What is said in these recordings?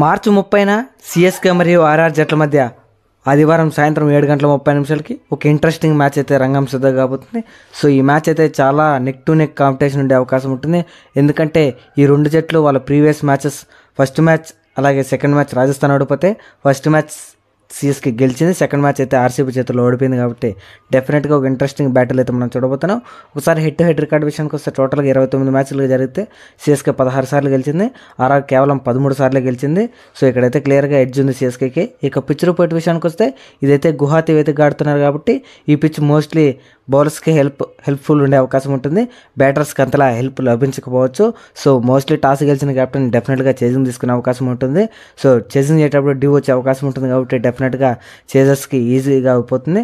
మార్చి 30న CSK మరియు RR జట్ల మధ్య ఆదివారం సాయంత్రం 7:30 ఒక ఇంట్రెస్టింగ్ మ్యాచ్ అయితే రంగం సిద్ధం కాబోతుంది. సో ఈ మ్యాచ్ అయితే చాలా నెక్ టు నెక్ కాంపిటీషన్ ఉండే అవకాశం ఉంటుంది. ఎందుకంటే ఈ రెండు జట్లు వాళ్ళ ప్రీవియస్ మ్యాచెస్ ఫస్ట్ మ్యాచ్ అలాగే సెకండ్ మ్యాచ్ రాజస్థాన్ ఓడిపోతే ఫస్ట్ మ్యాచ్ సిఎస్కే గెలిచింది, సెకండ్ మ్యాచ్ అయితే ఆర్సీబీ చేతుల్లో ఓడిపోయింది. కాబట్టి డెఫినెట్గా ఒక ఇంట్రెస్టింగ్ బ్యాటిల్ అయితే మనం చూడబోతున్నాం. ఒకసారి హెడ్ టు హెడ్ రికార్డ్ విషయానికి వస్తే టోటల్గా 29 మ్యాచ్లు జరిగితే సిఎస్కే 16 సార్లు గెలిచింది, ఆర్ఆర్ కేవలం 13 సార్లు గెలిచింది. సో ఇక్కడైతే క్లియర్గా ఎడ్జ్ ఉంది సిఎస్కేకి. ఇక పిచ్ రిపోర్ట్ విషయానికి వస్తే ఇదైతే గువాహతి వేదికగా ఆడుతున్నారు కాబట్టి ఈ పిచ్ మోస్ట్లీ బౌలర్స్కి హెల్ప్ఫుల్ ఉండే అవకాశం ఉంటుంది. బ్యాటర్స్కి అంతలా హెల్ప్ లభించకపోవచ్చు. సో మోస్ట్లీ టాస్ గెలిచిన కెప్టెన్ డెఫినెట్గా చేజింగ్ తీసుకునే అవకాశం ఉంటుంది. సో చేజింగ్ చేసేటప్పుడు డ్యూ వచ్చే అవకాశం ఉంటుంది కాబట్టి డెఫినెట్గా చేజర్స్కి ఈజీగా అయిపోతుంది.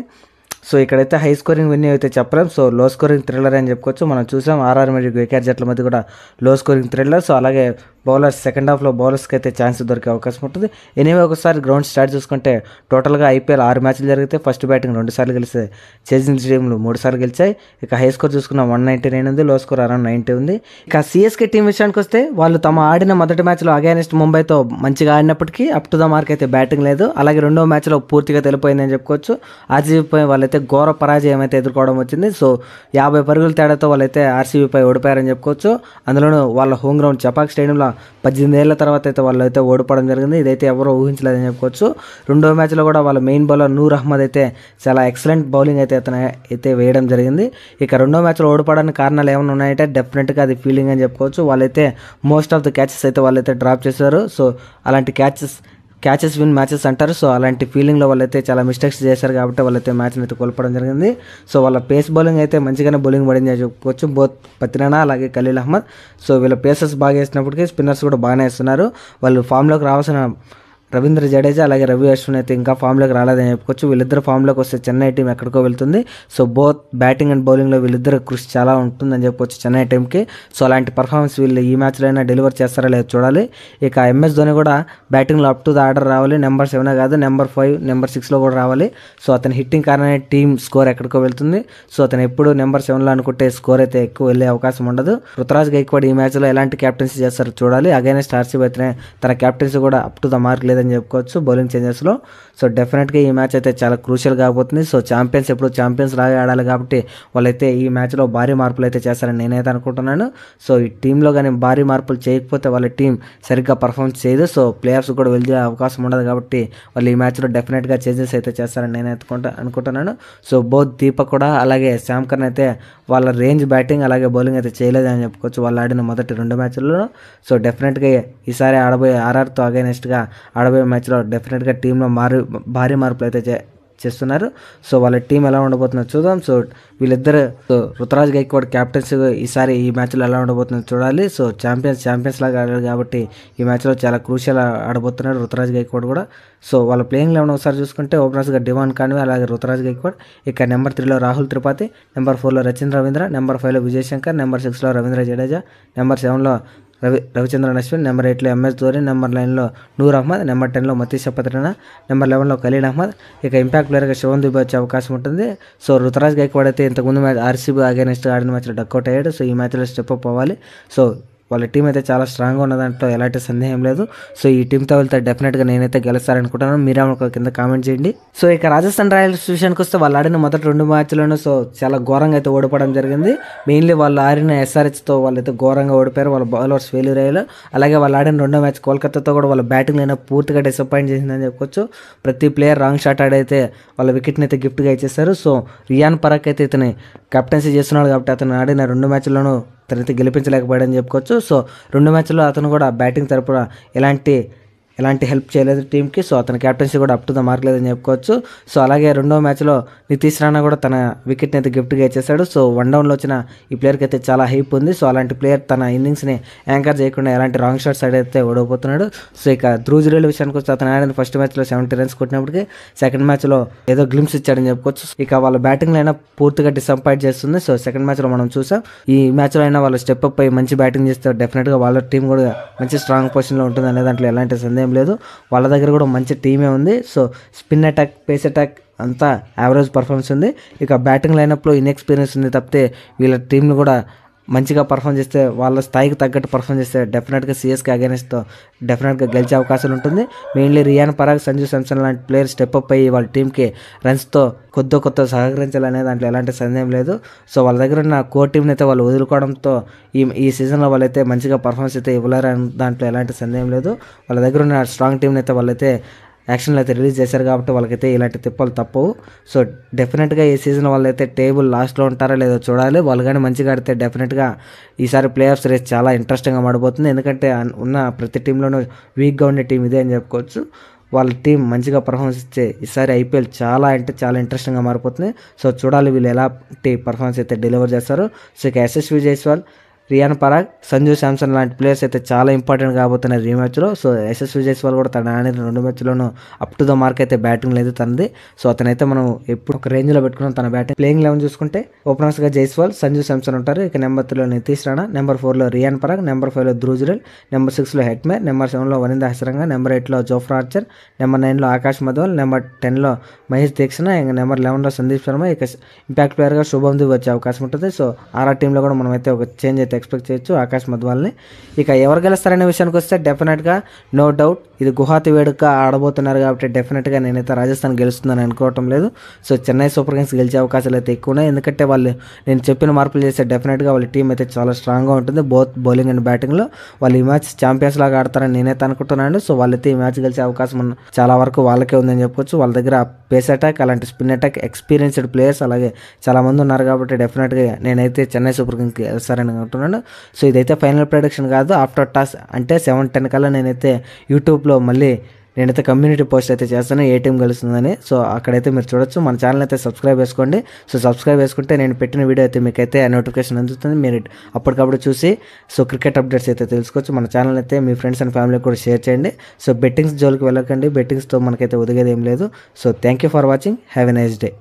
సో ఇక్కడైతే హై స్కోరింగ్ విన్ అయితే చెప్పలేం. సో లో స్కోరింగ్ థ్రిల్లర్ అని చెప్పుకోవచ్చు. మనం చూసాం ఆర్ఆర్ మరియు కేకేఆర్ జట్ల మధ్య కూడా లో స్కోరింగ్ థ్రిల్లర్. సో అలాగే బౌలర్స్ సెకండ్ హాఫ్లో బౌలర్స్కి అయితే ఛాన్స్ దొరికే అవకాశం ఉంటుంది. ఎనీవే ఒకసారి గ్రౌండ్ స్టార్ట్ చూసుకుంటే టోటల్గా ఐపీఎల్ 6 మ్యాచ్లు జరిగితే ఫస్ట్ బ్యాటింగ్ 2 సార్లు గెలిస్తే చేజింగ్ టీంలు 3 సార్లు గెలిచాయి. ఇక హై స్కోర్ చూసుకున్న 199 ఉంది, లో స్కోర్ అరౌండ్ 90 ఉంది. ఇక సిఎస్కే టీం విషయానికి వస్తే వాళ్ళు తమ ఆడిన మొదటి మ్యాచ్లో అగైనెస్ట్ ముంబైతో మంచిగా ఆడినప్పటికీ అప్ టు ద మార్క్ అయితే బ్యాటింగ్ లేదు. అలాగే రెండో మ్యాచ్లో పూర్తిగా తెలిపోయిందని చెప్పుకోవచ్చు. ఆర్సీబీపై వాళ్ళైతే ఘోర పరాజయం అయితే ఎదుర్కోవడం వచ్చింది. సో 50 పరుగుల తేడాతో వాళ్ళైతే ఆర్సీబీపై ఓడిపోయారని చెప్పుకోవచ్చు. అందులోనూ వాళ్ళ హోమ్ గ్రౌండ్ చపాక్ స్టేడియంలో 18 ఏళ్ల తర్వాత అయితే వాళ్ళు అయితే ఓడిపోవడం జరిగింది. ఇదైతే ఎవరో ఊహించలేదని చెప్పుకోవచ్చు. రెండో మ్యాచ్లో కూడా వాళ్ళ మెయిన్ బౌలర్ నూర్ అహ్మద్ అయితే చాలా ఎక్సలెంట్ బౌలింగ్ అయితే అతను అయితే వేయడం జరిగింది. ఇక రెండో మ్యాచ్లో ఓడిపోవడానికి కారణాలు ఏమైనా ఉన్నాయంటే డెఫినెట్గా అది ఫీల్డింగ్ అని చెప్పుకోవచ్చు. వాళ్ళైతే మోస్ట్ ఆఫ్ ద క్యాచెస్ అయితే వాళ్ళైతే డ్రాప్ చేశారు. సో అలాంటి క్యాచెస్ విన్ మ్యాచెస్ అంటారు. సో అలాంటి ఫీలింగ్లో వాళ్ళైతే చాలా మిస్టేక్స్ చేశారు కాబట్టి వాళ్ళైతే మ్యాచ్ని అయితే కోల్పోవడం జరిగింది. సో వాళ్ళ పేస్ బౌలింగ్ అయితే మంచిగానే బౌలింగ్ పడింది అని చెప్పుకోవచ్చు. బోత్ పత్రినా అలాగే ఖలీల్ అహ్మద్. సో వీళ్ళ పేసర్స్ బాగా వేసినప్పటికీ స్పిన్నర్స్ కూడా బాగానే వేస్తున్నారు. వాళ్ళు ఫామ్లోకి రావాల్సిన రవీంద్ర జడేజా అలాగే రవి అశ్విన్ అయితే ఇంకా ఫామ్లోకి రాలేదని చెప్పుకోవచ్చు. వీళ్ళిద్దరు ఫామ్లోకి వస్తే చెన్నై టీం ఎక్కడికో వెళ్తుంది. సో బోత్ బ్యాటింగ్ అండ్ బౌలింగ్లో వీళ్ళిద్దరు కృషి చాలా ఉంటుందని చెప్పుకోవచ్చు చెన్నై టీంకి. సో అలాంటి పర్ఫార్మెన్స్ వీళ్ళు ఈ మ్యాచ్లో అయినా డెలివర్ చేస్తారా లేదో చూడాలి. ఇక ఎంఎస్ ధోని కూడా బ్యాటింగ్లో అప్ టు ద ఆర్డర్ రావాలి. నెంబర్ 7 కాదు, నెంబర్ 5 నెంబర్ 6లో కూడా రావాలి. సో అతని హిట్టింగ్ కారణమే టీం స్కోర్ ఎక్కడికో వెళ్తుంది. సో అతను ఎప్పుడు నెంబర్ 7లో అనుకుంటే స్కోర్ అయితే ఎక్కువ వెళ్ళే అవకాశం ఉండదు. రుతురాజ్ గైక్వాడ్ ఈ మ్యాచ్లో ఎలాంటి క్యాప్టెన్సీ చేస్తారో చూడాలి. అగైనెస్ట్ ఆర్సీబీ అయితే తన క్యాప్టెన్సీ కూడా అప్ టు ద మార్క్ లేదని చెప్పుకోవచ్చు బౌలింగ్ చేంజెస్లో. సో డెఫినెట్గా ఈ మ్యాచ్ అయితే చాలా క్రూషియల్ కాబోతుంది. సో ఛాంపియన్స్ ఎప్పుడు ఛాంపియన్స్ లాగా ఆడాలి కాబట్టి వాళ్ళైతే ఈ మ్యాచ్లో భారీ మార్పులు అయితే చేస్తారని నేనైతే అనుకుంటున్నాను. సో ఈ టీంలో కానీ భారీ మార్పులు చేయకపోతే వాళ్ళ టీం సరిగ్గా పర్ఫార్మెన్స్ చేయదు. సో ప్లే ఆఫ్స్ కూడా వెళ్ళే అవకాశం ఉండదు కాబట్టి వాళ్ళు ఈ మ్యాచ్లో డెఫినెట్గా చేంజెస్ అయితే చేస్తారని నేనైతే అనుకుంటున్నాను. సో బోత్ దీపక్ కూడా అలాగే శ్యామ్ కర్న్ అయితే వాళ్ళ రేంజ్ బ్యాటింగ్ అలాగే బౌలింగ్ అయితే చేయలేదని చెప్పుకోవచ్చు వాళ్ళు ఆడిన మొదటి 2 మ్యాచ్ల్లో. సో డెఫినెట్గా ఈసారి ఆడబోయే ఆర్ఆర్తో అగైనెస్ట్గా ఆడబోయే మ్యాచ్లో డెఫినెట్గా టీంలో భారీ మార్పులు అయితే చేస్తున్నారు. సో వాళ్ళ టీం ఎలా ఉండబోతుందో చూద్దాం. సో వీళ్ళిద్దరు రుతురాజ్ గైక్వాడ్ క్యాప్టెన్సీ ఈసారి ఈ మ్యాచ్లో ఎలా ఉండబోతుందో చూడాలి. సో ఛాంపియన్స్ లాగా ఆడారు కాబట్టి ఈ మ్యాచ్లో చాలా క్రూషియల్ ఆడబోతున్నాడు రుతురాజ్ గైక్వాడ్ కూడా. సో వాళ్ళ ప్లేయింగ్ లెవెన్ ఒకసారి చూసుకుంటే ఓపెనర్స్గా డివాన్ కాన్వే అలాగే రుతురాజ్ గైక్వాడ్. ఇక నెంబర్ 3లో రాహుల్ త్రిపాఠి, నెంబర్ 4లో రచిన్ రవీంద్ర, నెంబర్ 5లో విజయ్ శంకర్, నెంబర్ 6లో రవీంద్ర జడేజా, నెంబర్ 7లో రవిచంద్రన్ అశ్విన్, నెంబర్ 8లో ఎంఎస్ ధోని, నెంబర్ 9లో నూర్ అహ్మద్, నెంబర్ 10లో మతీష్ పత్రినా, నెంబర్ 11లో ఖలీల్ అహ్మద్. ఇక ఇంపాక్ట్ ప్లేయర్గా శివన్ దుబే వచ్చే అవకాశం ఉంటుంది. సో రుతురాజ్ గైక్వాడ్ అయితే ఇంతకుముందు మ్యాచ్ ఆర్సీబీ అగైనెస్ట్ ఆడిన మ్యాచ్లో డక్అవుట్ అయ్యాడు. సో ఈ మ్యాచ్లో స్టెప్ అప్ అవ్వాలి. సో వాళ్ళ టీం అయితే చాలా స్ట్రాంగ్గా ఉన్న దాంట్లో ఎలాంటి సందేహం లేదు. సో ఈ టీంతో వెళ్తే డెఫినెట్గా నేనైతే గెలుస్తారనుకుంటున్నాను. మీరే ఒక కింద కామెంట్ చేయండి. సో ఇక రాజస్థాన్ రాయల్స్ విషయానికి వస్తే వాళ్ళు ఆడిన మొదటి 2 మ్యాచ్లను సో చాలా ఘోరంగా అయితే ఓడిపోవడం జరిగింది. మెయిన్లీ వాళ్ళు ఆడిన ఎస్ఆర్హెచ్తో వాళ్ళైతే ఘోరంగా ఓడిపోయారు. వాళ్ళ బౌలర్స్ ఫెయిల్యూర్ అయ్యారు. అలాగే వాళ్ళు ఆడిన 2వ మ్యాచ్ కోల్కతాతో కూడా వాళ్ళ బ్యాటింగ్ అయినా పూర్తిగా డిసప్పాయింట్ చేసిందని చెప్పుకోవచ్చు. ప్రతి ప్లేయర్ రాంగ్ షాట్ ఆడైతే వాళ్ళ వికెట్ని అయితే గిఫ్ట్గా ఇచ్చేస్తారు. సో రియాన్ పరాగ్ అయితే ఇతని కెప్టెన్సీ చేస్తున్నాడు కాబట్టి అతను ఆడిన 2 మ్యాచ్ల్లోనూ తనైతే గెలిపించలేకపోయాడని చెప్పుకోవచ్చు. సో 2 మ్యాచ్ల్లో అతను కూడా బ్యాటింగ్ తరపున ఎలాంటి హెల్ప్ చేయలేదు టీంకి. సో అతని క్యాప్టెన్సీ కూడా అప్ టు ద మార్క్ లేదని చెప్పుకోవచ్చు. సో అలాగే 2వ మ్యాచ్లో నితీష్ రాణా కూడా తన వికెట్ని అయితే గిఫ్ట్గా ఇచ్చేశాడు. సో 1 డౌన్లో వచ్చిన ఈ ప్లేయర్కి అయితే చాలా హైప్ ఉంది. సో అలాంటి ప్లేయర్ తన ఇన్నింగ్స్ని యాంకర్ చేయకుండా ఎలాంటి రాంగ్ షాట్స్ అయితే ఓడిపోతున్నాడు. సో ఇక ధ్రువ్ జురేల్ విషయానికి వస్తే అతను ఆడిన ఫస్ట్ మ్యాచ్లో 70 రన్స్ కొట్టినప్పటికీ సెకండ్ మ్యాచ్లో ఏదో గ్లిమ్స్ ఇచ్చాడని చెప్పుకోవచ్చు. ఇక వాళ్ళ బ్యాటింగ్లో అయినా పూర్తిగా డిసప్పాయింట్ చేస్తుంది. సో సెకండ్ మ్యాచ్లో మనం చూసాం. ఈ మ్యాచ్లో అయినా వాళ్ళు స్టెప్ అప్ అయ్యి మంచి బ్యాటింగ్ చేస్తే డెఫినెట్గా వాళ్ళ టీం కూడా మంచి స్ట్రాంగ్ పొజిషన్లో ఉంటుంది అనే దాంట్లో ఎలాంటి సందేహం లేదు. వాళ్ళ దగ్గర కూడా మంచి టీమే ఉంది. So spin attack, face attack అంతా యావరేజ్ పర్ఫార్మెన్స్ ఉంది. ఇక బ్యాటింగ్ లైనప్లో ఇన్ఎక్స్పీరియన్స్ ఉంది తప్పితే వీళ్ళ టీంను కూడా మంచిగా పర్ఫామ్ చేస్తే, వాళ్ళ స్థాయికి తగ్గట్టు పర్ఫామ్ చేస్తే డెఫినెట్గా సిఎస్కే అగైనెస్ట్తో డెఫినెట్గా గెలిచే అవకాశాలు ఉంటుంది. మెయిన్లీ రియాన్ పరాగ్, సంజు శాంసన్ లాంటి ప్లేయర్ స్టెప్ అప్ అయ్యి వాళ్ళ టీంకి రన్స్తో కొత్త సహకరించాలనే దాంట్లో ఎలాంటి సందేహం లేదు. సో వాళ్ళ దగ్గర ఉన్న కోర్ టీంని అయితే వాళ్ళు వదులుకోవడంతో ఈ సీజన్లో వాళ్ళైతే మంచిగా పర్ఫార్మెన్స్ అయితే ఇవ్వలేరు అని దాంట్లో ఎలాంటి సందేహం లేదు. వాళ్ళ దగ్గర ఉన్న స్ట్రాంగ్ టీంని అయితే వాళ్ళైతే యాక్షన్లో అయితే రిలీజ్ చేశారు కాబట్టి వాళ్ళకైతే ఇలాంటి తిప్పలు తప్పవు. సో డెఫినెట్గా ఈ సీజన్ వాళ్ళైతే టేబుల్ లాస్ట్లో ఉంటారా లేదో చూడాలి. వాళ్ళు కానీ మంచిగా ఆడితే డెఫినెట్గా ఈసారి ప్లే ఆఫ్స్ రేస్ చాలా ఇంట్రెస్టింగ్గా మాడిపోతుంది. ఎందుకంటే ఉన్న ప్రతి టీంలోనూ వీక్గా ఉండే టీం ఇదే అని చెప్పుకోవచ్చు. వాళ్ళ టీం మంచిగా పర్ఫార్మెన్స్ ఇచ్చే ఈసారి ఐపీఎల్ చాలా ఇంట్రెస్టింగ్గా మారిపోతుంది. సో చూడాలి వీళ్ళు ఎలాంటి పర్ఫార్మెన్స్ అయితే డెలివర్ చేస్తారు. సో ఇక యశస్వి జైస్వాల్, రియాన్ పరాగ్, సంజు శాంసన్ లాంటి ప్లేయర్స్ అయితే చాలా ఇంపార్టెంట్ కాబోతున్నారు రీమ్యాచ్లో. సో యశస్వి జైస్వాల్ కూడా తన ఆడిన 2 మ్యాచ్లోనూ అప్ టు ద మార్క్ అయితే బ్యాటింగ్ లేదు తనది. సో అతనైతే మనం ఎప్పుడు ఒక రేంజ్లో పెట్టుకున్నాం తన బ్యాటింగ్. ప్లేయింగ్ 11 చూసుకుంటే ఓపెనర్స్గా జైస్వాల్, సంజు శాంసన్ ఉంటారు. ఇక నెంబర్ 3లో నితీష్ రాణా, నెంబర్ 4లో రియాన్ పరాగ్, నెంబర్ 5లో ధ్రువ్ జురేల్, నెంబర్ 6లో హెట్మేర్, నెంబర్ 7లో వనింద హసరంగా, నెంబర్ 8లో జోఫ్రా ఆర్చర్, నెంబర్ 9లో ఆకాష్ మధవల్, నెంబర్ 10లో మహేష్ దీక్షణ, ఇక నెంబర్ 11లో సందీప్ శర్మ. ఇక ఇంపాక్ట్ ప్లేయర్గా శుభం దుబే వచ్చే అవకాశం ఉంటుంది. సో ఆర్ఆర్ టీంలో కూడా మనం అయితే ఒక చేంజ్ అయితే ఎక్స్పెక్ట్ చేయొచ్చు ఆకాష్ మధవాల్ని. ఇక ఎవరు గెలుస్తారనే విషయానికి వస్తే డెఫినెట్గా నో డౌట్ ఇది గుహాతి వేడుక ఆడబోతున్నారు కాబట్టి డెఫినెట్గా నేనైతే రాజస్థాన్ గెలుస్తుందని అనుకోవటం లేదు. సో చెన్నై సూపర్ కింగ్స్ గెలిచే అవకాశాలు అయితే ఎక్కువ ఉన్నాయి. ఎందుకంటే నేను చెప్పిన మార్పులు చేస్తే డెఫినెట్గా వాళ్ళ టీం అయితే చాలా స్ట్రాంగ్గా ఉంటుంది. బోత్ బౌలింగ్ అండ్ బ్యాటింగ్లో వాళ్ళు ఈ మ్యాచ్ ఛాంపియన్స్ లాగా ఆడతారని నేనైతే అనుకుంటున్నాను. సో వాళ్ళైతే ఈ మ్యాచ్ గెలిచే అవకాశం చాలా వరకు వాళ్ళకే ఉందని చెప్పొచ్చు. వాళ్ళ దగ్గర పేస్ అటాక్, అలాంటి స్పిన్ అటాక్, ఎక్స్పీరియన్స్డ్ ప్లేయర్స్ అలాగే చాలామంది ఉన్నారు కాబట్టి డెఫినెట్గా నేనైతే చెన్నై సూపర్ కింగ్స్ గెలుస్తారని అనుకుంటున్నాను. సో ఇదైతే ఫైనల్ ప్రెడిక్షన్ కాదు. ఆఫ్టర్ టాస్ అంటే 7-10 కల్లా నేనైతే యూట్యూబ్లో మళ్ళీ నేనైతే కమ్యూనిటీ పోస్ట్ అయితే చేస్తాను ఏ టీం గెలుస్తుందని. సో అక్కడైతే మీరు చూడొచ్చు. మన ఛానల్ అయితే సబ్స్క్రైబ్ చేసుకోండి. సో సబ్స్క్రైబ్ చేసుకుంటే నేను పెట్టిన వీడియో అయితే మీకైతే నోటిఫికేషన్ అందుతుంది. మీరు అప్పటికప్పుడు చూసి సో క్రికెట్ అప్డేట్స్ అయితే తెలుసుకోవచ్చు. మన ఛానల్ అయితే మీ ఫ్రెండ్స్ అండ్ ఫ్యామిలీకి కూడా షేర్ చేయండి. సో బెట్టింగ్స్ జోలికి వెళ్ళకండి. బెట్టింగ్స్తో మనకైతే ఒదిగేది ఏం లేదు. So thank you for watching. Have a nice day.